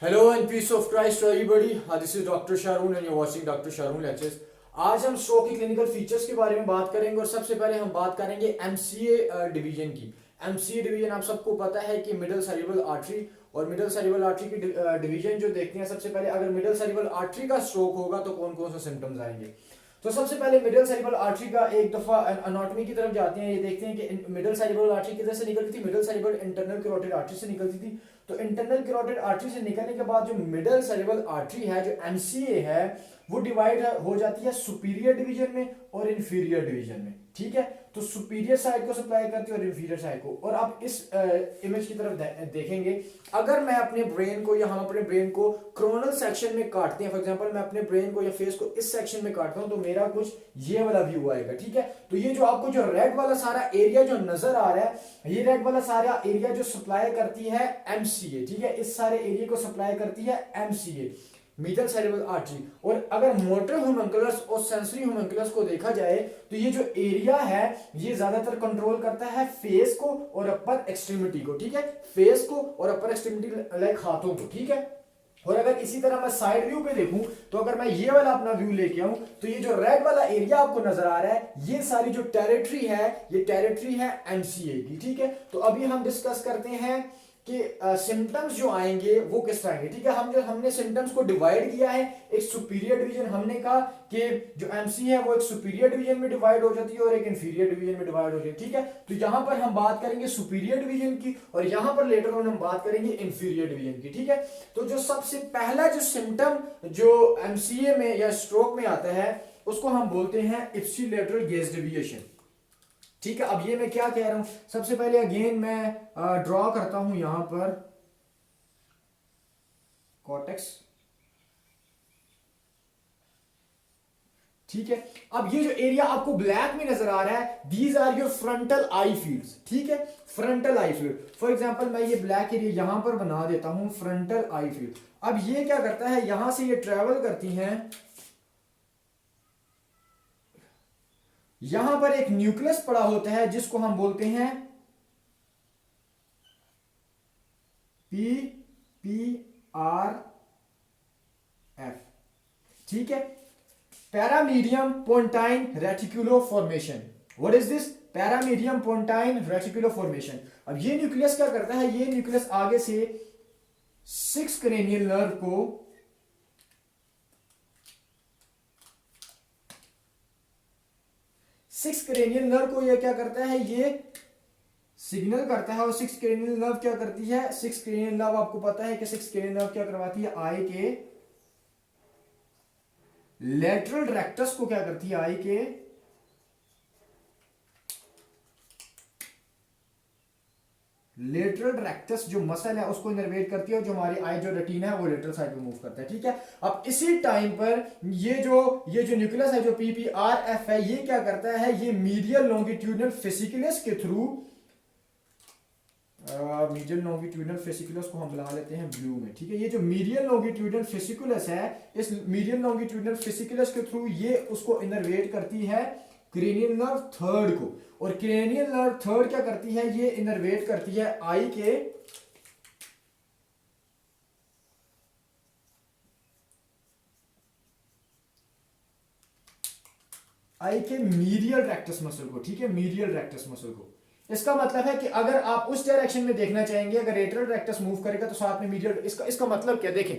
Hello and peace of Christ to everybody. This is Dr. Sharon and you're watching Dr. Sharon Lectures. आज हम stroke की clinical features के बारे में बात करेंगे और सबसे पहले हम बात करेंगे एमसीए डिवीजन की। एमसीए डिवीजन आप सबको पता है कि मिडल सेरिब्रल आर्टरी और मिडल सेरिब्रल आर्टरी की डिवीजन जो देखते हैं। सबसे पहले अगर मिडल सेरिब्रल आर्टरी का स्ट्रोक होगा तो कौन कौन से सिम्टम्स आएंगे। तो सबसे पहले मिडल सेरिब्रल आर्टरी का एक दफा एनाटॉमी की तरफ जाते हैं। ये देखते हैं कि मिडल सेरिब्रल आर्टरी किधर से निकलती थी। Middle cerebral internal carotid artery से निकलती थी। तो इंटरनल कैरोटिड आर्टरी से निकलने के बाद जो मिडल सेरिब्रल आर्टरी है, जो एमसीए है, वो डिवाइड हो जाती है सुपीरियर डिवीजन में और इंफीरियर डिवीजन में। ठीक है, तो सुपीरियर साइड को सप्लाई करती है और इंफीरियर साइड को। और आप इस इमेज की तरफ देखेंगे, अगर मैं अपने ब्रेन को या हम अपने ब्रेन को क्रोनल सेक्शन में काटते हैं, फॉर एग्जांपल मैं अपने ब्रेन को या फेस को इस सेक्शन में काटता हूं तो मेरा कुछ ये वाला व्यू आएगा। ठीक है, तो ये जो आपको जो रेड वाला सारा एरिया जो नजर आ रहा है, ये रेड वाला सारा एरिया जो सप्लाई करती है एमसीए। ठीक है, इस सारे एरिया को सप्लाई करती है एमसीए, मिडल सेरिब्रल आर्टरी। और अगर मोटर होम्यूनकुलस और सेंसरी होम्यूनकुलस को देखा जाए तो ये जो एरिया है ये ज्यादातर कंट्रोल करता है फेस को और अपर एक्सट्रीमिटी को। ठीक है, फेस को और अपर एक्सट्रीमिटी लाइक हाथों को। ठीक है, और अगर इसी तरह मैं साइड व्यू पे देखूं तो अगर मैं ये वाला अपना व्यू लेके आऊं तो ये जो रेड वाला एरिया आपको नजर आ रहा है, ये सारी जो टेरिटरी है, ये टेरिटरी है एमसीए की। ठीक है, तो अभी हम डिस्कस करते हैं कि सिम्टम्स जो आएंगे वो किस तरह के। ठीक है, हमने सिम्टम्स को डिवाइड किया है। एक सुपीरियर डिवीजन, हमने कहा कि जो एमसी है वो एक सुपीरियर डिवीजन में डिवाइड हो जाती है और एक इंफीरियर डिवीजन में डिवाइड हो जाती है। ठीक है, तो यहां पर हम बात करेंगे सुपीरियर डिवीजन की और यहां पर लेटर ऑन हम बात करेंगे इंफीरियर डिवीजन की। ठीक है, तो जो सबसे पहला जो सिम्टम जो एमसीए में या स्ट्रोक में आता है उसको हम बोलते हैं इप्सिलेटरल गेज डेविएशन। ठीक है, अब ये मैं क्या कह रहा हूं, सबसे पहले अगेन मैं ड्रॉ करता हूं यहां पर कॉर्टेक्स। ठीक है, अब ये जो एरिया आपको ब्लैक में नजर आ रहा है, these are your frontal eye fields. ठीक है, frontal eye field, for example मैं ये ब्लैक एरिया यहां पर बना देता हूं फ्रंटल आई फील्ड। अब ये क्या करता है, यहां से ये ट्रेवल करती हैं, यहां पर एक न्यूक्लियस पड़ा होता है जिसको हम बोलते हैं पी पी आर एफ। ठीक है, paramedian pontine reticulo formation. What is this? Paramedian pontine reticulo formation. अब ये न्यूक्लियस क्या करता है, ये न्यूक्लियस आगे से 6 क्रेनियल नर्व को क्रेनियल नर्व को ये क्या करता है, ये सिग्नल करता है। और 6 क्रेनियल नर्व क्या करती है, 6 क्रेनियल नर्व आपको पता है कि 6 क्रेनियल नर्व क्या करवाती है, आई के लेटरल रेक्टस को क्या करती है, आई के लेटरल रेक्टस जो मसल है उसको इनर्वेट करती है और जो हमारी आई जो रेटिना है वो लेटरल साइड पे मूव करता है। ठीक है, अब इसी टाइम पर ये जो न्यूक्लियस है जो पीपीआरएफ है, ये क्या करता है, ये मीडियल लॉन्गिट्यूडनल फेसिकुलस के थ्रू, मीडियल लॉन्गिट्यूडनल फेसिकुलस को हम बुला लेते हैं ब्लू में। ठीक है, ये जो मीडियल लॉन्गिट्यूडनल फेसिकुलस है, इस मीडियल लॉन्गिट्यूडनल फेसिकुलस के थ्रू ये उसको इनर्वेट करती है क्रेनियल नर्व थर्ड को। और क्रेनियल नर्व थर्ड क्या करती है, ये इनर्वेट करती है आई के मीडियल रेक्टस मसल को। ठीक है, मीडियल रेक्टस मसल को। इसका मतलब है कि अगर आप उस डायरेक्शन में देखना चाहेंगे, अगर लेटरल रेक्टस मूव करेगा तो साथ में मीडियल, इसका मतलब क्या, देखें,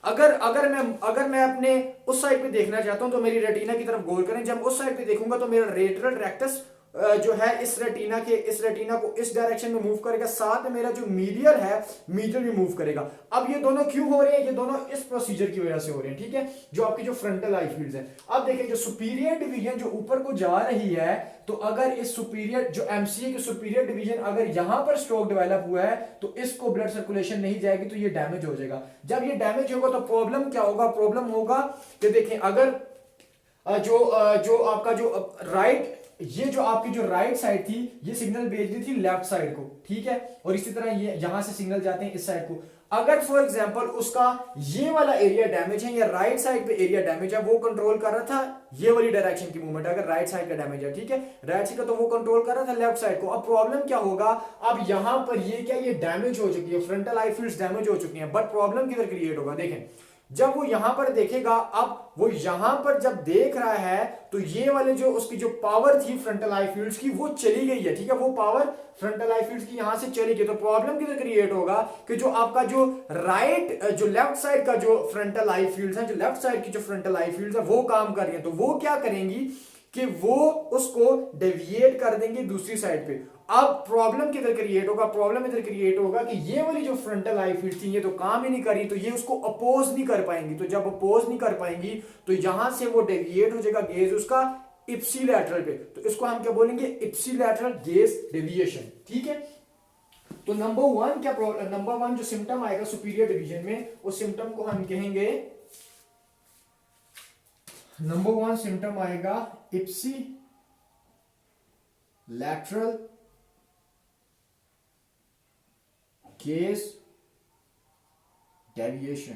अगर मैं अपने उस साइड पे देखना चाहता हूं तो मेरी रेटिना की तरफ गौर करें। जब उस साइड पे देखूंगा तो मेरा लेटरल रेक्टस जो है इस रेटिना को इस डायरेक्शन में मूव करेगा, साथ में मेरा जो मीडियल है मीडियल भी मूव करेगा। अब ये दोनों क्यों हो रहे हैं, ये दोनों इस प्रोसीजर की वजह से हो रहे हैं। ठीक है, जो आपकी जो फ्रंटल आई फील्ड्स है। अब देखिए, जो सुपीरियर डिवीजन जो ऊपर को जा रही है, तो अगर इस सुपीरियर जो एमसीए की सुपीरियर डिवीजन अगर यहां पर स्ट्रोक डेवलप हुआ है तो इसको ब्लड सर्कुलेशन नहीं जाएगी तो ये डैमेज हो जाएगा। जब ये डैमेज होगा तो प्रॉब्लम क्या होगा, प्रॉब्लम होगा कि देखें, अगर जो आपका जो राइट, ये जो आपकी जो राइट साइड थी ये सिग्नल भेज दी थी लेफ्ट साइड को। ठीक है, और इसी तरह ये यहां से सिग्नल जाते हैं इस साइड को। अगर फॉर एग्जांपल उसका ये वाला एरिया डैमेज है या राइट साइड पे एरिया डैमेज है, वो कंट्रोल कर रहा था ये वाली डायरेक्शन की मूवमेंट, अगर राइट साइड का डैमेज है, ठीक है, राइट साइड का, तो वो कंट्रोल कर रहा था लेफ्ट साइड को। अब प्रॉब्लम क्या होगा, अब यहां पर ये क्या, ये डैमेज हो चुकी है, फ्रंटल आई फील्ड्स डैमेज हो चुकी हैं, बट प्रॉब्लम किधर क्रिएट होगा, देखें जब वो यहां पर देखेगा, अब वो यहां पर जब देख रहा है तो ये वाले जो उसकी जो पावर थी फ्रंटल आई फील्ड्स की वो चली गई है, ठीक है, वो पावर फ्रंटल आई फील्ड्स की यहां से चली गई। तो प्रॉब्लम किधर क्रिएट होगा कि जो आपका जो राइट जो लेफ्ट साइड का जो फ्रंटल आई फील्ड्स है, जो लेफ्ट साइड की जो फ्रंटल आई फील्ड्स है वो काम कर रही है, तो वो क्या करेंगी कि वो उसको डेविएट कर देंगे दूसरी साइड पे। अब प्रॉब्लम किधर क्रिएट होगा, प्रॉब्लम इधर क्रिएट होगा कि ये वाली जो फ्रंटल आई फील्ड थी ये तो काम ही नहीं कर रही, तो ये उसको अपोज नहीं कर पाएंगी, तो जब अपोज नहीं कर पाएंगी तो यहां से वो डेविएट हो जाएगा गेज उसका इप्सिलैटरल पे, तो इसको हम क्या बोलेंगे, इप्सिलैटरल गेज डेविएशन, ठीक है। तो नंबर वन क्या प्रॉब्लम, नंबर वन जो सिम्टम आएगा सुपीरियर डिवीजन में, उस सिम्टम को हम कहेंगे, नंबर वन सिम्टम आएगा इप्सिलैटरल गेज डेविएशन।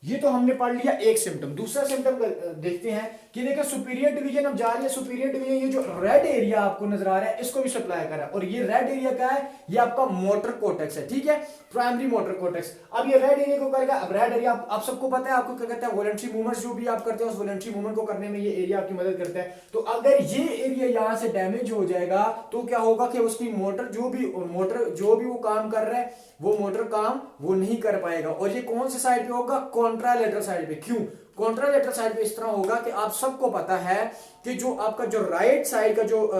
ये तो हमने पढ़ लिया एक सिम्टम। दूसरा सिम्टम देखते हैं कि देखिए सुपीरियर डिवीजन अब जा रही है, सुपीरियर डिवीजन ये जो रेड एरिया आपको नजर आ रहा है इसको भी सप्लाई कर रहा है, और ये रेड एरिया क्या है, ये आपका मोटर कोर्टेक्स है, ठीक है, प्राइमरी मोटर कोर्टेक्स। अब ये रेड एरिया को करेगा, अब रेड एरिया आप सबको पता है आपको क्या कहता है, वॉलंटरी मूवमेंट्स जो भी आप करते हैं उस वॉलंटरी मूवमेंट को करने में ये एरिया आपकी मदद करता है। तो अगर ये एरिया यहां से डैमेज हो जाएगा तो क्या होगा कि उसकी मोटर जो भी वो काम कर रहा है वो मोटर काम वो नहीं कर पाएगा, और ये कौन से साइड पे होगा, कॉन्ट्रालेटरल साइड पे। क्यों कॉन्ट्रालेटरल साइड पे इस तरह होगा कि आप सबको पता है कि जो आपका जो राइट साइड का जो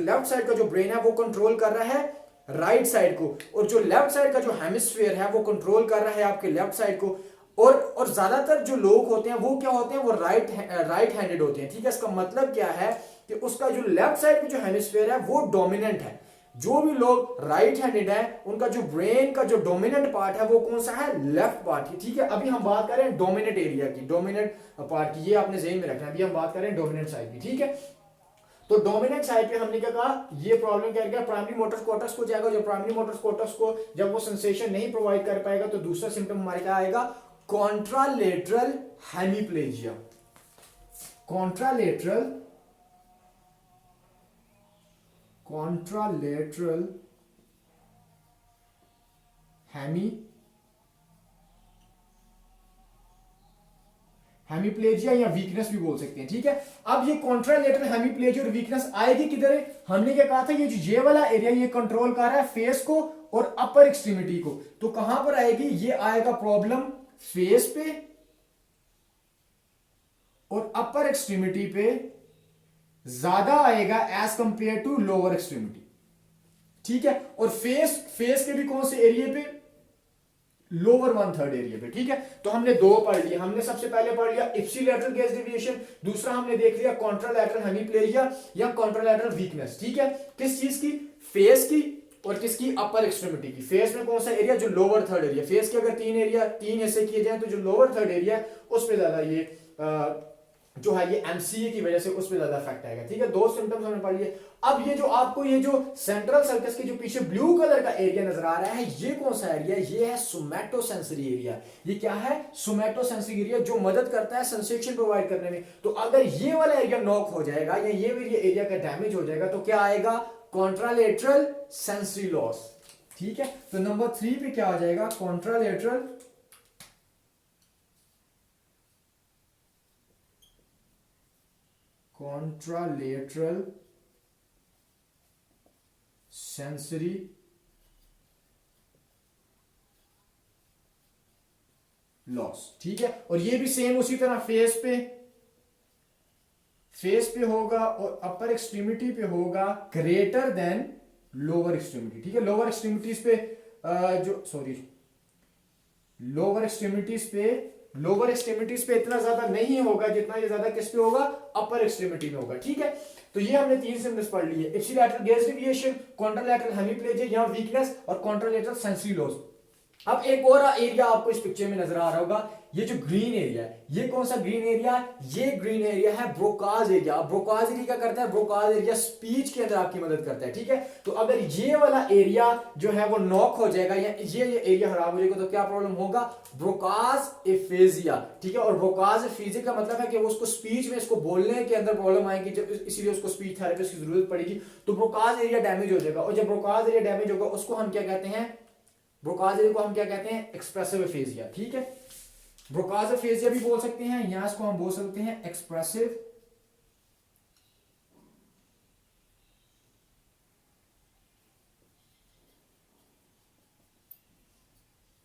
लेफ्ट साइड का जो ब्रेन है वो कंट्रोल कर रहा है राइट साइड को, और जो लेफ्ट साइड का जो हेमिस्फीयर है वो कंट्रोल कर रहा है आपके लेफ्ट साइड को। और ज्यादातर जो लोग होते हैं वो क्या होते हैं, वो राइट हैंडेड होते हैं, ठीक है। इसका मतलब क्या है कि उसका जो लेफ्ट साइड का जो हेमिस्फीयर है वो डोमिनेंट है। जो भी लोग राइट हैंडेड हैं उनका जो ब्रेन का जो डोमिनेंट पार्ट है वो कौन सा है, लेफ्ट पार्ट ही, ठीक है। अभी हम बात कर रहे हैं डोमिनेंट एरिया की, डोमिनेंट पार्ट की, ये आपने ज़हन में रखना है। अभी हम बात कर रहे हैं डोमिनेंट साइड की, ठीक है। तो डोमिनेंट साइड पे हमने क्या कहा, ये प्रॉब्लम क्या है, प्राइमरी मोटर कोर्टेक्स को जाएगा, जो प्राइमरी मोटर कोर्टेक्स को जब वो सेंसेशन नहीं प्रोवाइड कर पाएगा तो दूसरा सिम्टम हमारे क्या आएगा, कॉन्ट्रालेटरल हेमीप्लेजिया। कॉन्ट्रालेटरल हेमीप्लेजिया या वीकनेस भी बोल सकते हैं, ठीक है। अब ये कॉन्ट्रालेटरल हेमीप्लेजिया और वीकनेस आएगी किधर है, हमने क्या कहा था, ये वाला एरिया ये कंट्रोल कर रहा है फेस को और अपर एक्सट्रीमिटी को, तो कहां पर आएगी, ये आएगा प्रॉब्लम फेस पे और अपर एक्सट्रीमिटी पे ज्यादा आएगा as compare to lower extremity, ठीक है। और फेस के भी कौन से एरिया पे, लोअर 1/3 एरिया पे, ठीक है। तो हमने दो पढ़ लिया, हमने सबसे पहले पढ़ लिया इप्सिलैटरल गेज डेविएशन, दूसरा हमने देख लिया कॉन्ट्रालैटरल हेमीप्लेजिया या कॉन्ट्रालैटरल वीकनेस, ठीक है। किस चीज की, फेस की और किसकी, अपर एक्सट्रीमिटी की। फेस में कौन सा एरिया, जो लोअर थर्ड एरिया, फेस के अगर तीन हिस्से किए जाए तो जो लोअर थर्ड एरिया उस पर ज्यादा ये जो है ये एमसीए की वजह से उस पर ज्यादा इफेक्ट आएगा, ठीक है। दो सिम्टम्स हमने पढ़ लिए। अब ये जो आपको ये जो सेंट्रल सर्कस के जो पीछे ब्लू कलर का एरिया नजर आ रहा है, ये कौन सा एरिया, ये है सोमैटोसेंसरी एरिया। ये क्या है, सोमैटोसेंसरी एरिया, जो मदद करता है सेंसेशन प्रोवाइड करने में। तो अगर ये वाला एरिया नॉक हो जाएगा या ये एरिया का डैमेज हो जाएगा तो क्या आएगा, कॉन्ट्रालेटरल सेंसरी लॉस, ठीक है। तो नंबर 3 पे क्या आ जाएगा, कॉन्ट्रालेटरल सेंसरी लॉस, ठीक है। और ये भी सेम उसी तरह फेस पे होगा और अपर एक्सट्रीमिटी पे होगा ग्रेटर देन लोअर एक्सट्रीमिटी, ठीक है। लोअर एक्सट्रीमिटीज पे लोअर एक्सट्रीमिटीज पे इतना ज्यादा नहीं होगा जितना ये ज्यादा किस पे होगा, अपर एक्सट्रीमिटी में होगा, ठीक है। तो ये हमने 3 सिम्टम्स पढ़ लिए, ipsilateral gauge deviation, contralateral hemiplegia या वीकनेस और कॉन्ट्रालैटरल सेंसरी लॉस। अब एक और एरिया आपको इस पिक्चर में नजर आ रहा होगा, ये जो ग्रीन एरिया है, ये कौन सा ग्रीन एरिया? ये ग्रीन एरिया है ब्रोकाज एरिया। ब्रोकाज एरिया क्या करता है? ब्रोकाज एरिया स्पीच के अंदर आपकी मदद करता है, ठीक है। तो अगर ये वाला एरिया जो है वो नॉक हो जाएगा या ये एरिया खराब हो जाएगा तो क्या प्रॉब्लम होगा? ब्रोकाज एफेजिया, ठीक है। और ब्रोकाज एफेजिया का मतलब है कि वो उसको स्पीच में, इसको बोलने के अंदर प्रॉब्लम आएगी, जब इसीलिए उसको स्पीच थेरेपिस्ट की जरूरत पड़ेगी। तो ब्रोकाज एरिया डैमेज हो जाएगा, और जब ब्रोकाज एरिया डैमेज होगा उसको हम क्या कहते हैं? ब्रोकाज एरिया को हम क्या कहते हैं? एक्सप्रेसिव एफेजिया, ठीक है। ब्रोकाज एफेजिया भी बोल सकते हैं, यहां इसको हम बोल सकते हैं एक्सप्रेसिव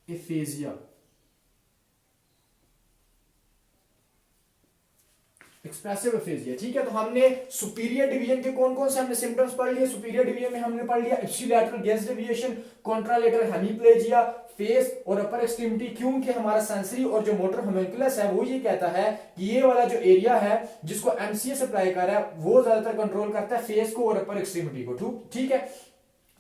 एफेजिया। एक्सप्रेसिव एफेजिया, ठीक है। तो हमने सुपीरियर डिवीजन के कौन कौन से हमने सिम्टम्स पढ़ लिए? सुपीरियर डिवीजन में हमने पढ़ लिया ipsilateral gauge deviation, contralateral hemiplegia, face और अपर एक्सट्रीमिटी। क्योंकि हमारा सेंसरी और जो मोटर होम्यूनकुलस है वो ये कहता है कि ये वाला जो एरिया है जिसको एमसीए सप्लाई कर रहा है वो ज्यादातर कंट्रोल करता है फेस को और अपर एक्सट्रीमिटी को, ठीक है।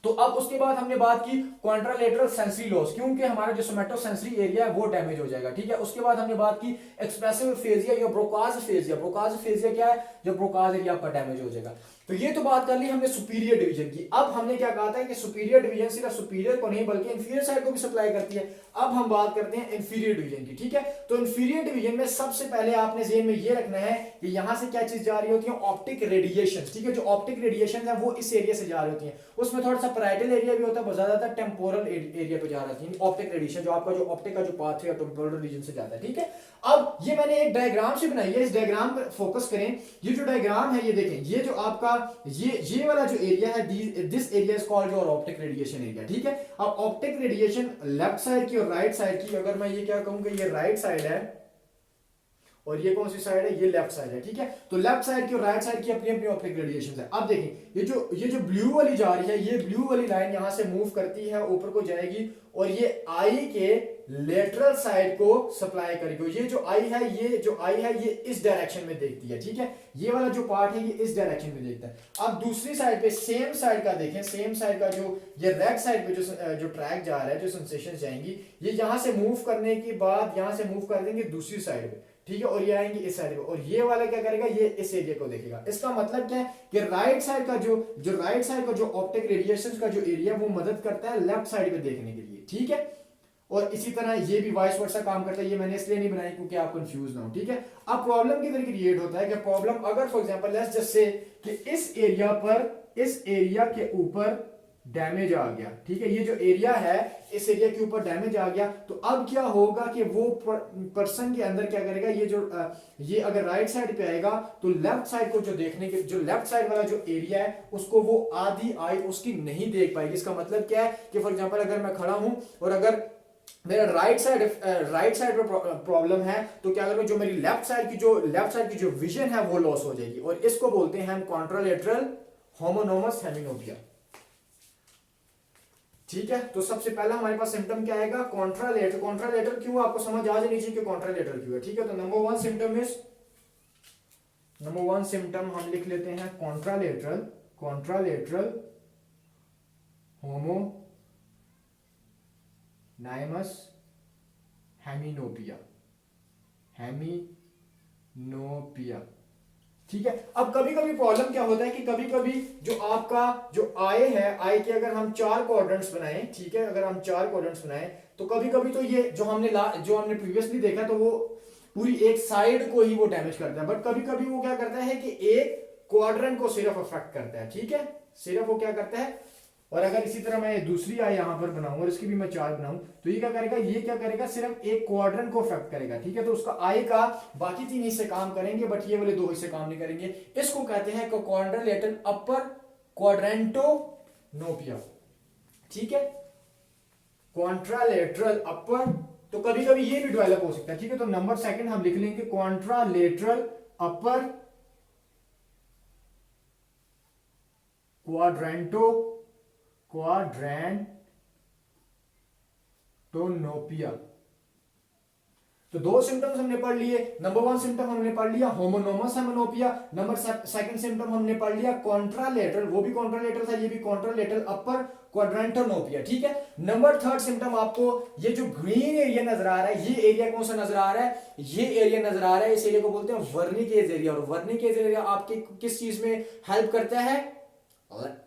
तो अब उसके बाद हमने बात की कॉन्ट्रालेटरल सेंसरी लॉस, क्योंकि हमारा जो सोमेटोसेंसरी एरिया है वो डैमेज हो जाएगा, ठीक है। उसके बाद हमने बात की एक्सप्रेसिव फेजिया या ब्रोकाज फेजिया। ब्रोकाज फेजिया क्या है? जब ब्रोकाज एरिया आपका डैमेज हो जाएगा। तो ये तो बात कर ली हमने सुपीरियर डिवीजन की। अब हमने क्या कहा था कि सुपीरियर डिवीजन सिर्फ सुपीरियर को नहीं बल्कि इंफीरियर साइड को भी सप्लाई करती है। अब हम बात करते हैं इंफीरियर डिवीजन की, ठीक है। तो इंफीरियर डिवीजन में सबसे पहले आपने ज़हन में ये रखना है कि यहां से क्या चीज जा रही होती है? ऑप्टिक रेडिएशन, ठीक है। जो ऑप्टिक रेडिएशन है वो इस एरिया से जा रही होती है। उसमें थोड़ा सा पैराइटल एरिया भी होता है, ज्यादातर टेम्पोरल एरिया पे जा रही है ऑप्टिक रेडिएशन, जो आपका जो ऑप्टिक का जो पाथ है टेम्पोरल रीजन से जाता है, ठीक है। अब ये मैंने एक डायग्राम से बनाई है, इस डायग्राम पर फोकस करें। ये जो डायग्राम है ये देखें, ये जो आपका ये वाला जो एरिया है, this area is called your optic radiation area, ठीक है। अब ऑप्टिक रेडिएशन लेफ्ट साइड की और राइट साइड की, अगर मैं ये क्या कहूंगा, ये राइट साइड है और ये कौन सी साइड है? ये लेफ्ट साइड है, ठीक है। तो लेफ्ट साइड की और राइट साइड की अपनी अपनी ऑप्टिक रेडिएशन है। अब देखें ये जो ब्लू वाली जा रही है, ये ब्लू वाली लाइन यहां से मूव करती है, ऊपर को जाएगी और ये आई के लेटरल साइड को सप्लाई करेगी। ये जो आई है, ये इस डायरेक्शन में देखती है, ठीक है। ये वाला जो पार्ट है ये इस डायरेक्शन में देखता है। अब दूसरी साइड पे सेम साइड का देखें, सेम साइड का जो ये रेड साइड पे जो ट्रैक जा रहा है, जो सेंसेशन जाएंगी, ये यहां से मूव करने के बाद यहां से मूव कर देंगे दूसरी साइड पे, ठीक है। और ये आएंगे इस साइड पे, और ये वाला क्या करेगा? ये इस एरिया को देखेगा। इसका मतलब क्या है कि राइट साइड का जो ऑप्टिक रेडिएशन का जो एरिया वो मदद करता है लेफ्ट साइड पे देखने के लिए, ठीक है। और इसी तरह ये भी वाइस वर्सा काम करता है। ये मैंने इसलिए नहीं बनाई क्योंकि आप कंफ्यूज ना हो, ठीक है। अब प्रॉब्लम किधर क्रिएट होता है कि प्रॉब्लम अगर for example let's just say कि इस एरिया के ऊपर डैमेज आ गया, ठीक है। ये जो एरिया है इस एरिया के ऊपर डैमेज आ गया, तो अब क्या होगा कि वो पर्सन के अंदर क्या करेगा? ये अगर राइट साइड पे आएगा तो लेफ्ट साइड को जो देखने के जो लेफ्ट साइड वाला जो एरिया है उसको वो आधी आई उसकी नहीं देख पाएगी। इसका मतलब क्या है कि फॉर एग्जांपल अगर मैं खड़ा हूं और अगर मेरा राइट साइड पर प्रॉब्लम है तो क्या करूंगा? जो मेरी लेफ्ट साइड की जो विजन है वो लॉस हो जाएगी, और इसको बोलते हैं हम कॉन्ट्रालेटरल होमोनोमस हेमिनोपिया, ठीक है। तो सबसे पहला हमारे पास सिम्टम क्या आएगा? कॉन्ट्रालेटरल। कॉन्ट्रालेटरल क्यों? आपको समझ आ जानी चाहिए कि कॉन्ट्रालेटरल क्यों है, ठीक है। तो नंबर वन सिम्टम हम लिख लेते हैं कॉन्ट्रालेटरल होमोनाइमस हेमिनोपिया, ठीक है। अब कभी कभी प्रॉब्लम क्या होता है कि कभी कभी जो आपका जो आई है, आई के अगर हम 4 क्वाड्रेंट्स बनाएं, ठीक है, अगर हम 4 क्वाड्रेंट्स बनाएं तो कभी कभी तो ये जो हमने प्रीवियसली देखा तो वो पूरी एक साइड को ही वो डैमेज करता है, बट कभी कभी वो क्या करता है कि एक क्वाड्रेंट को सिर्फ अफेक्ट करता है, ठीक है। सिर्फ वो क्या करता है, और अगर इसी तरह मैं दूसरी आई यहां पर बनाऊं और इसकी भी मैं 4 बनाऊं तो ये क्या करेगा? सिर्फ एक क्वाड्रेंट को अफेक्ट करेगा, ठीक है। तो उसका आई का बाकी 3 हिस्से काम करेंगे बट ये वाले 2 हिस्से काम नहीं करेंगे। इसको कहते हैं कॉन्ट्रालेटरल अपर क्वाड्रेंटोनोपिया, ठीक है। कॉन्ट्रालेटरल अपर, तो कभी कभी ये भी डेवलप हो सकता है, ठीक है। तो नंबर सेकंड हम लिख लेंगे कॉन्ट्रालेटरल अपर क्वाड्रेंटोनोपिया, तो दो सिम्टम्स हमने पढ़ लिए। नंबर 1 सिम्टम हमने पढ़ लिया होमोनोमस हेमेनोपिया, नंबर सेकंड सिम्टम हमने पढ़ लिया कॉन्ट्रालेटरल, वो भी कॉन्ट्रालेटरल था, ये भी कॉन्ट्रालेटरल अपर क्वाड्रेंटोनोपिया, ठीक है। नंबर 3 सिम्टम आपको ये जो ग्रीन एरिया नजर आ रहा है, ये एरिया कौन सा नजर आ रहा है, ये एरिया नजर आ रहा है, इस एरिया को बोलते हैं वर्निकेज एरिया। और वर्निकेज एरिया आपके किस चीज में हेल्प करता है,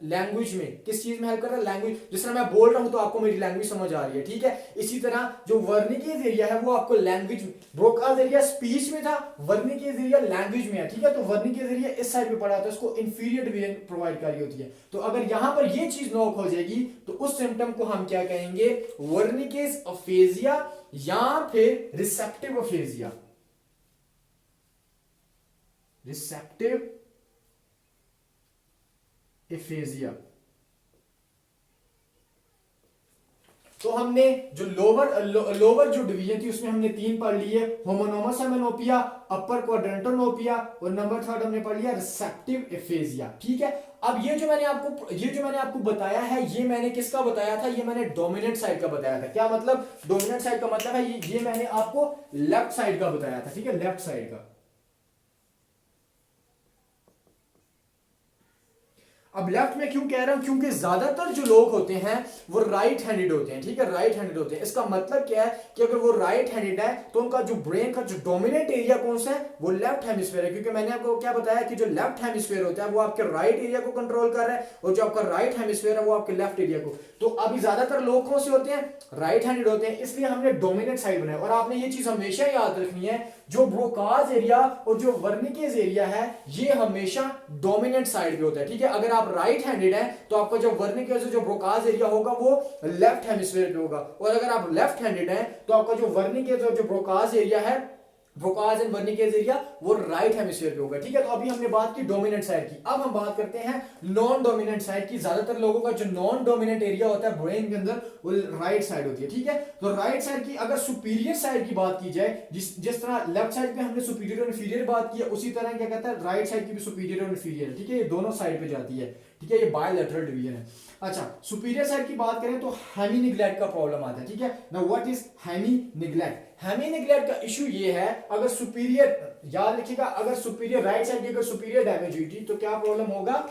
लैंग्वेज में। किस चीज में हेल्प कर रहा है, लैंग्वेज। जिस तरह मैं बोल रहा हूं तो आपको मेरी लैंग्वेज समझ आ रही है, ठीक है। इसी तरह जो वर्निकेज एरिया है वो आपको लैंग्वेज, ब्रोकाज एरिया स्पीच में था, वर्निकेज एरिया लैंग्वेज में है, ठीक है। तो वर्निकेज एरिया इस साइड पे पड़ा होता है, इसको इंफीरियर डिवीजन प्रोवाइड करी होती है। तो अगर यहां पर ये चीज नॉक हो जाएगी तो उस सिम्टम को हम क्या कहेंगे, वर्निकेज अफेजिया या फिर रिसेप्टिव अफेजिया। Receptive aphasia. तो हमने जो लोअर जो डिवीजन थी उसमें हमने 3 पढ़ लिए, होमोनोमस हेमेनोपिया, अपर क्वाड्रेंटोनोपिया, और नंबर 3 हमने पढ़ लिया रिसेप्टिव एफेजिया, ठीक है। अब ये जो मैंने आपको बताया है, ये मैंने किसका बताया था, ये मैंने डोमिनेंट साइड का बताया था। क्या मतलब, डोमिनेंट साइड का मतलब है ये मैंने आपको लेफ्ट साइड का बताया था, ठीक है, लेफ्ट साइड का। अब लेफ्ट में क्यों कह रहा हूं, क्योंकि ज्यादातर जो लोग होते हैं वो राइट हैंडेड होते हैं, ठीक है, राइट हैंडेड होते हैं। इसका मतलब क्या है कि अगर वो राइट हैंडेड है तो उनका जो ब्रेन का जो डोमिनेंट एरिया कौन सा है, वो लेफ्ट हेमिस्फीयर है। क्योंकि मैंने आपको क्या बताया कि जो लेफ्ट हेमिस्फीयर होता है वो आपके राइट एरिया को कंट्रोल कर रहा है, और जो आपका राइट हेमिस्फीयर है वो आपके लेफ्ट एरिया को। तो अभी ज्यादातर लोग कौन से होते हैं, राइट हैंडेड होते हैं, इसलिए हमने डोमिनेंट साइड बनाया। और आपने ये चीज हमेशा याद रखनी है, जो ब्रोकाज एरिया और जो वर्निकेज एरिया है ये हमेशा डोमिनेंट साइड पे होता है, ठीक है। अगर आप राइट हैंडेड है तो आपका जो वर्निकेज जो ब्रोकाज एरिया होगा वो लेफ्ट हेमिस्फीयर पे होगा, और अगर आप लेफ्ट हैंडेड है तो आपका जो वर्निकेज और जो ब्रोकाज एरिया है, ब्रोकाज एंड वर्निकेज एरिया, वो राइट हेमिस्फीयर पे होगा, ठीक है। तो अभी हमने बात की डोमिनेंट साइड की, अब हम बात करते हैं नॉन डोमिनेंट साइड की। ज्यादातर लोगों का जो नॉन डोमिनेंट एरिया होता है ब्रेन के अंदर, वो राइट साइड होती है, ठीक है। तो राइट साइड की अगर सुपीरियर साइड की बात की जाए, जिस तरह लेफ्ट साइड पे हमने सुपीरियर और इंफीरियर बात की है, उसी तरह क्या कहता है राइट साइड की भी सुपीरियर और इंफीरियर है, ठीक है। ये दोनों साइड पे जाती है, ठीक है, ये बायलैटरल डिवीजन है। अच्छा, सुपीरियर साइड की बात करें तो हेमी निग्लेक्ट का प्रॉब्लम आता है, ठीक है। Now what is hemi neglect. Hemi neglect का इशू ये है, अगर सुपीरियर, याद रखिएगा, अगर सुपीरियर राइट साइड की अगर सुपीरियर डैमेज हुई थी तो क्या प्रॉब्लम होगा,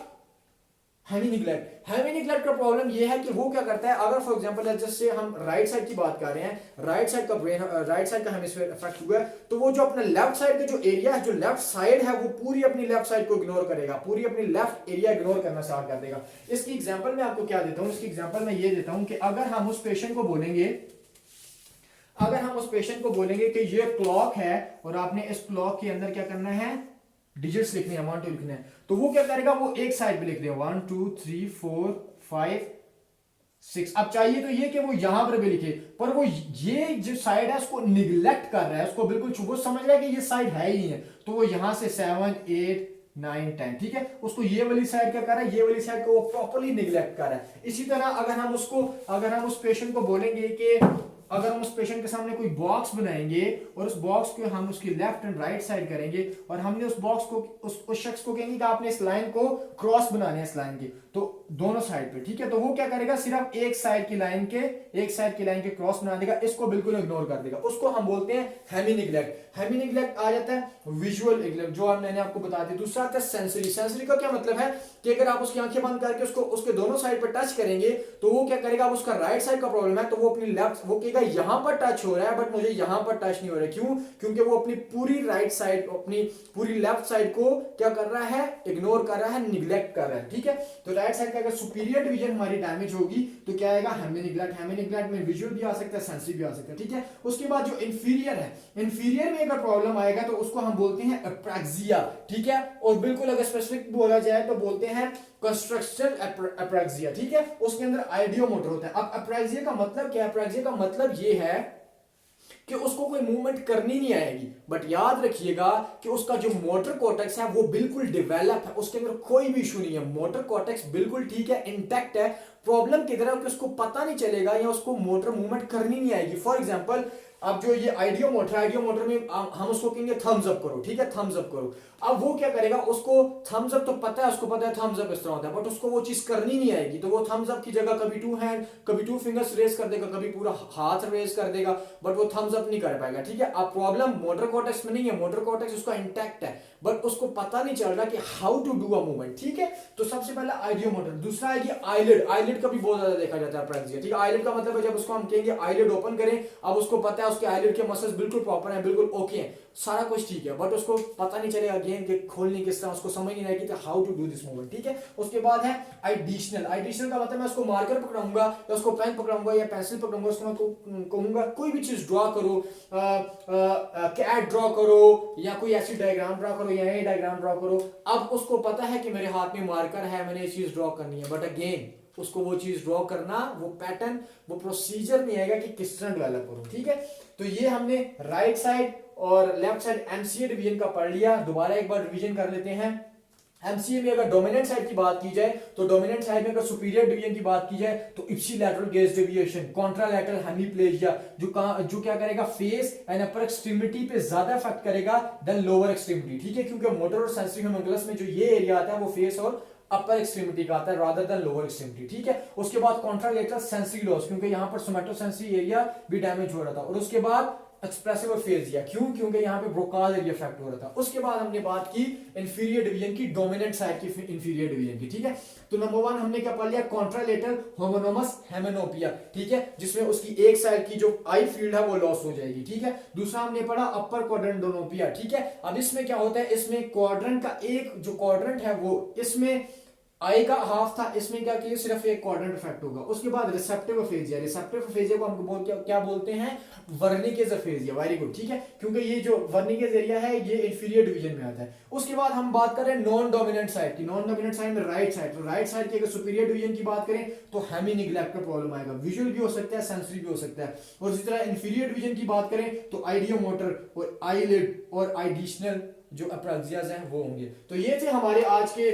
हेमी निग्लेक्ट। हेमी निग्लेक्ट का प्रॉब्लम ये है कि वो क्या करता है, अगर फॉर एग्जांपल जस्ट से हम राइट साइड की बात कर रहे हैं, राइट साइड का ब्रेन, राइट साइड का हेमिस्फीयर अफेक्ट हुआ है, तो वो जो अपना लेफ्ट साइड का जो एरिया है, जो लेफ्ट साइड है, वो पूरी अपनी लेफ्ट साइड को इग्नोर करेगा, पूरी अपनी लेफ्ट एरिया इग्नोर करना स्टार्ट कर देगा। इसकी एग्जांपल मैं आपको क्या देता हूं, इसकी एग्जांपल मैं ये देता हूं कि अगर हम उस पेशेंट को बोलेंगे, कि ये क्लॉक है और आपने इस क्लॉक के अंदर क्या करना है, डिजिट्स लिखने हैं, 1 2 लिखने हैं, तो वो क्या करेगा, वो एक साइड पे लिख देगा 1 2 3 4 5 6। अब चाहिए तो ये कि वो यहां पर भी लिखे, पर वो ये जो साइड है उसको निग्लेक्ट कर रहा है, उसको बिल्कुल वो समझ रहा है कि ये साइड है ही है, तो वो यहां से 7 8 9 10, ठीक है, उसको ये वाली साइड क्या कर रहा है, ये वाली साइड को वो प्रॉपर्ली निग्लेक्ट कर रहा है। इसी तरह अगर हम उस पेशेंट को बोलेंगे कि अगर हम उस पेशेंट के सामने कोई बॉक्स बनाएंगे और उस बॉक्स को हम उसकी लेफ्ट एंड राइट साइड करेंगे और हमने उस बॉक्स को उस शख्स को कहेंगे कि आपने इस लाइन को क्रॉस बनाने हैं, इस लाइन की, तो दोनों साइड पे, ठीक है, तो वो क्या करेगा, सिर्फ एक साइड की लाइन के क्रॉस बना देगा, इसको बिल्कुल इग्नोर कर देगा, उसको हम बोलते हैं हेमी निग्लेक्ट। हेमी निग्लेक्ट आ जाता है विजुअल निग्लेक्ट, जो मैंने आपको बता दिया। दूसरा आता है सेंसरी। सेंसरी का क्या मतलब है कि अगर आप उसकी आंखें बंद करके उसको उसके दोनों साइड पर टच करेंगे तो वो क्या करेगा, उसका राइट साइड का प्रॉब्लम है तो वो अपनी लेफ्ट, वो कहेगा यहां पर टच हो रहा है बट मुझे यहां पर टच नहीं हो रहा है, क्यों, क्योंकि वो अपनी पूरी राइट साइड, अपनी पूरी लेफ्ट साइड को क्या कर रहा है, इग्नोर कर रहा है, निग्लेक्ट कर रहा है, ठीक है। तो राइट साइड का अगर सुपीरियर डिवीजन हमारी डैमेज होगी तो क्या आएगा, हेमी निग्लेक्ट। हेमी निग्लेक्ट में विजुअल भी आ सकता है, सेंसरी भी आ सकता है, ठीक है। उसके बाद जो इंफीरियर है, इंफीरियर में अगर प्रॉब्लम आएगा तो उसको हम बोलते हैं अप्रैक्सिया, ठीक है। और बिल्कुल अगर स्पेसिफिक बोला जाए तो बोलते हैं कंस्ट्रक्शन अप्रैक्सिया, ठीक है। उसके अंदर आइडियोमोटर होता है। अब अप्रैक्सिया का मतलब क्या है, अप्रैक्सिया का मतलब ये है कि उसको कोई मूवमेंट करनी नहीं आएगी, बट याद रखिएगा कि उसका जो मोटर कॉर्टेक्स है वो बिल्कुल डेवलप है, उसके अंदर कोई भी इशू नहीं है, मोटर कॉर्टेक्स बिल्कुल ठीक है, इंटैक्ट है। प्रॉब्लम किधर है कि उसको पता नहीं चलेगा या उसको मोटर मूवमेंट करनी नहीं आएगी। फॉर एग्जांपल अब जो ये आइडियो मोटर में हम उसको कहेंगे थम्स अप करो, ठीक है, थम्स अप करो। अब वो क्या करेगा, उसको थम्स अप तो पता है, उसको पता है थम्स अप इस तरह होता है, बट उसको वो चीज करनी नहीं आएगी, तो वो थम्स अप की जगह कभी टू हैंड, कभी टू फिंगर्स रेस कर देगा, कभी पूरा हाथ रेस कर देगा, बट वो थम्स अप नहीं कर पाएगा, ठीक है। अब प्रॉब्लम मोटर कॉर्टेक्स में नहीं है, मोटर कॉर्टेक्स उसका इंटैक्ट है, बट उसको पता नहीं चल रहा कि how to do a movement, ठीक है। तो सबसे पहले आइडियो मोटर। दूसरा है कि आईलिड, आईलिड का भी बहुत ज्यादा देखा जाता है प्रैक्सिस, ठीक है। आईलिड का मतलब है जब उसको हम कहेंगे आईलिड ओपन करें, अब उसको पता है उसके आईलिड के मसल्स बिल्कुल प्रॉपर हैं, बिल्कुल ओके हैं, सारा कुछ ठीक है, बट उसको पता नहीं चलेगा अगेन कि खोलने किस तरह, उसको समझ नहीं आएगी how to do this movement, ठीक है। उसके बाद है एडिशनल। एडिशनल का मतलब मैं उसको मार्कर पकड़ाऊंगा या उसको पेन पकड़ाऊंगा या पेंसिल पकड़ाऊंगा, उसको मैं कहूंगा कोई भी चीज ड्रॉ करो, कैट ड्रॉ करो या कोई ऐसी डायग्राम ड्रॉ करो या ये डायग्राम ड्रॉ करो। अब उसको पता है कि मेरे हाथ में मार्कर है, मैंने ये चीज ड्रॉ करनी है, बट अगेन उसको वो चीज ड्रॉ करना, वो पैटर्न, वो प्रोसीजर नहीं आएगा कि किस तरह डेवलप करूं, ठीक है। तो ये हमने राइट साइड और लेफ्ट साइड एमसीए डिवीजन का पढ़ लिया। दोबारा एक बार रिवीजन कर लेते हैं। एमसीए में अगर डोमिनेंट साइड की बात की जाए तो डोमिनेंट साइड में अगर सुपीरियर डिवीजन की बात की जाए तो ipsilateral gauge deviation, contralateral hemiplegia, जो क्या करेगा, फेस एंड अपर एक्सट्रीमिटी पे ज्यादा इफेक्ट करेगा देन लोअर एक्सट्रीमिटी, ठीक है, क्योंकि मोटर और सेंसरी होम्योन्कुलस में जो ये एरिया आता है वो फेस और अपर एक्सट्रीमिटी का आता है रादर देन लोअर एक्सट्रीमिटी, ठीक है। उसके बाद कॉन्ट्रालैटरल सेंसरी लॉस, क्योंकि यहां पर सोमैटोसेंसरी एरिया भी डैमेज हो रहा था, और उसके बाद एक्सप्रेसिव अफेजिया, क्योंकि यहाँ पे ब्रोकाज एरिया इफेक्ट हो रहा था। उसके बाद हमने बात की इंफीरियर डिवीजन की, डोमिनेंट साइड की इंफीरियर डिवीजन की, ठीक है। तो नंबर 1 हमने क्या पढ़ लिया, कॉन्ट्रालेटरल होमोनोमस हेमेनोपिया, ठीक है, जिसमें उसकी एक साइड की जो आई फील्ड है वो लॉस हो जाएगी, ठीक है। दूसरा हमने पढ़ा अपर क्वाड्रेंटोनोपिया, ठीक है। अब इसमें क्या होता है, इसमें क्वाड्रेंट का एक जो क्वाड्रेंट है वो, इसमें आई का हाफ था, इसमें क्या किया, सिर्फ एक क्वाड्रेंट इफेक्ट होगा। उसके बाद रिसेप्टिव अफेजिया, रिसेप्टिव अफेजिया को हम क्या बोलते हैं, वर्निकेज अफेजिया, वेरी गुड, ठीक है, क्योंकि ये जो वर्निकेज एरिया है ये इंफीरियर डिवीजन में आता है। उसके बाद हम बात करें नॉन डोमिनेंट साइड की, नॉन डोमिनेंट साइड में राइट साइड, तो राइट साइड की अगर सुपीरियर डिवीजन की बात करें तो हेमी निग्लेक्ट का प्रॉब्लम आएगा, विजुअल भी हो सकता है, सेंसरी भी हो सकता है। और इसी तरह इंफीरियर डिवीजन की बात करें तो आइडियो मोटर और आईलिड और आइडिशनल जो अप्रैक्सियाज हैं वो होंगे। तो ये थे हमारे आज के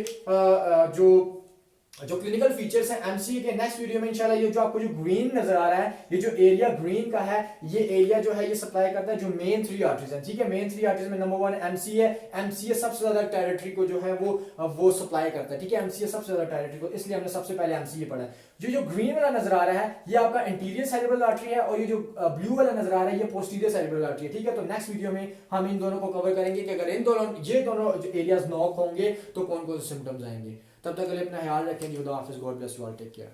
जो क्लिनिकल फीचर्स हैं एमसीए के। नेक्स्ट वीडियो में इंशाल्लाह ये जो आपको जो ग्रीन नजर आ रहा है, ये जो एरिया ग्रीन का है, ये एरिया जो है ये सप्लाई करता है जो मेन 3 आर्टरीज हैं, ठीक है। मेन 3 आर्टरीज में नंबर 1 एमसीए, एमसीए सबसे ज्यादा टेरिटरी को जो है वो सप्लाई करता है, ठीक है। एमसीए सबसे ज्यादा टेरिटरी को, इसलिए हमने सबसे पहले एमसीए पढ़ा है। जो ग्रीन वाला नजर आ रहा है ये आपका इंटीरियर सेरेब्रल आर्टरी है, और ये जो ब्लू वाला नजर आ रहा है ये पोस्टीरियर सेरेब्रल आर्टरी है, ठीक है। तो नेक्स्ट वीडियो में हम इन दोनों को कवर करेंगे कि अगर ये दोनों एरियाज नॉक होंगे तो कौन कौन से सिम्टम्स आएंगे। तब तक के लिए अपना ख्याल रखें। खुदा हाफिज़, God bless you all, take care.